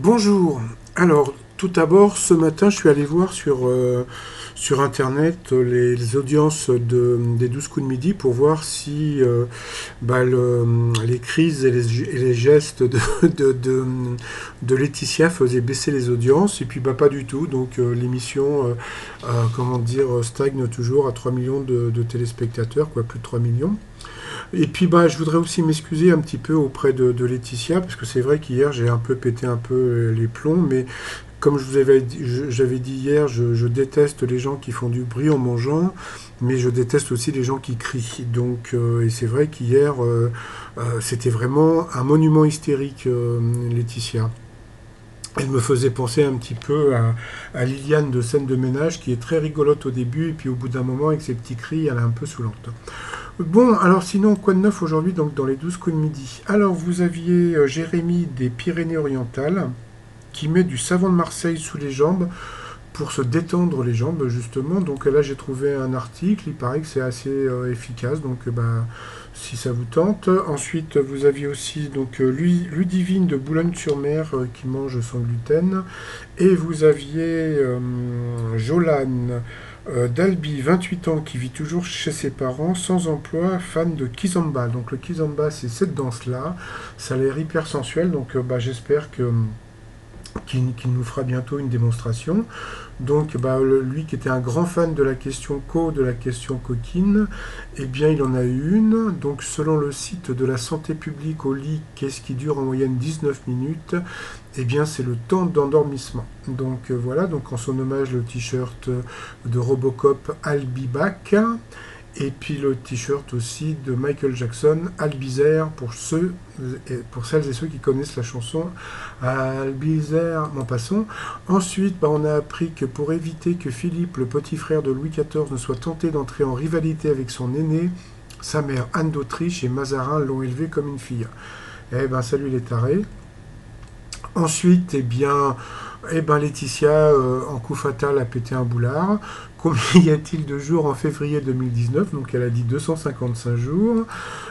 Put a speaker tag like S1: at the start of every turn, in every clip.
S1: Bonjour. Alors, tout d'abord, ce matin, je suis allé voir sur Internet les audiences des 12 coups de midi pour voir si les crises et les gestes de Laetitia faisaient baisser les audiences. Et puis, pas du tout. Donc, l'émission, comment dire, stagne toujours à 3 millions de téléspectateurs, quoi, plus de 3 millions. Et puis je voudrais aussi m'excuser un petit peu auprès de Laetitia, parce que c'est vrai qu'hier j'ai un peu pété un peu les plombs, mais comme j'avais dit hier, je déteste les gens qui font du bruit en mangeant, mais je déteste aussi les gens qui crient. Donc, et c'est vrai qu'hier, c'était vraiment un monument hystérique, Laetitia. Elle me faisait penser un petit peu à Liliane de Scène de Ménage, qui est très rigolote au début, et puis au bout d'un moment, avec ses petits cris, elle est un peu saoulante. Bon, alors sinon, quoi de neuf aujourd'hui donc dans les 12 coups de midi? Alors, vous aviez Jérémy des Pyrénées-Orientales qui met du savon de Marseille sous les jambes pour se détendre les jambes, justement. Donc là, j'ai trouvé un article, il paraît que c'est assez efficace, donc si ça vous tente. Ensuite, vous aviez aussi donc Ludivine de Boulogne-sur-Mer qui mange sans gluten. Et vous aviez Jolane d'Albi, 28 ans, qui vit toujours chez ses parents, sans emploi, fan de Kizomba. Donc le Kizomba, c'est cette danse-là. Ça a l'air hyper sensuel, donc j'espère qu'il nous fera bientôt une démonstration. Donc, lui qui était un grand fan de la question de la question coquine, eh bien, il en a eu une. Donc, selon le site de la santé publique au lit, qu'est-ce qui dure en moyenne 19 minutes, eh bien, c'est le temps d'endormissement. Donc, voilà. Donc, en son hommage, le t-shirt de Robocop I'll Be Back. Et puis le t-shirt aussi de Michael Jackson, Albizer, pour celles et ceux qui connaissent la chanson Albizer, en passant. Ensuite, on a appris que pour éviter que Philippe, le petit frère de Louis XIV, ne soit tenté d'entrer en rivalité avec son aîné, sa mère Anne d'Autriche et Mazarin l'ont élevé comme une fille. Eh ben, salut les tarés. Ensuite, Laetitia, en coup fatal, a pété un boulard. Combien y a-t-il de jours en février 2019? Donc elle a dit 255 jours.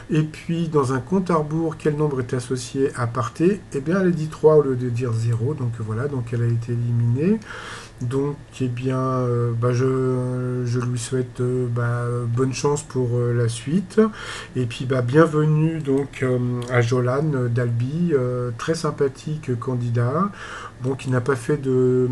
S1: Et puis dans un compte à rebours, quel nombre est associé à Partey? Eh bien elle a dit 3 au lieu de dire 0. Donc voilà, donc elle a été éliminée. Donc je lui souhaite bonne chance pour la suite. Et puis bienvenue donc à Jolane d'Albi, très sympathique candidat. Bon, qui n'a pas fait de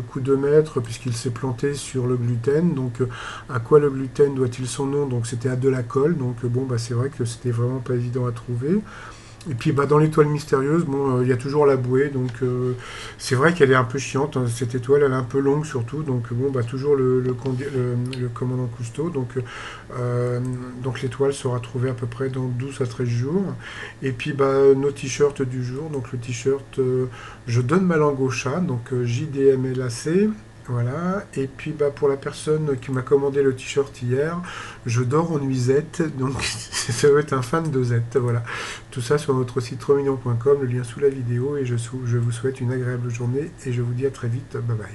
S1: coup de maître puisqu'il s'est planté sur le gluten. Donc, à quoi le gluten doit-il son nom? Donc, c'était à de la colle. Donc, c'est vrai que c'était vraiment pas évident à trouver. Et puis, dans l'étoile mystérieuse, il y a toujours la bouée. Donc, c'est vrai qu'elle est un peu chiante, hein. Cette étoile, elle est un peu longue surtout. Donc, toujours le commandant Cousteau. Donc l'étoile sera trouvée à peu près dans 12 à 13 jours. Et puis, nos t-shirts du jour. Donc, le t-shirt Je donne ma langue au chat. Donc, JDMLAC. Voilà. Et puis pour la personne qui m'a commandé le t-shirt hier, je dors en nuisette, donc ça doit être un fan de Z. Voilà. Tout ça sur notre site trosmignon.com, le lien sous la vidéo, et je vous souhaite une agréable journée et je vous dis à très vite. Bye bye.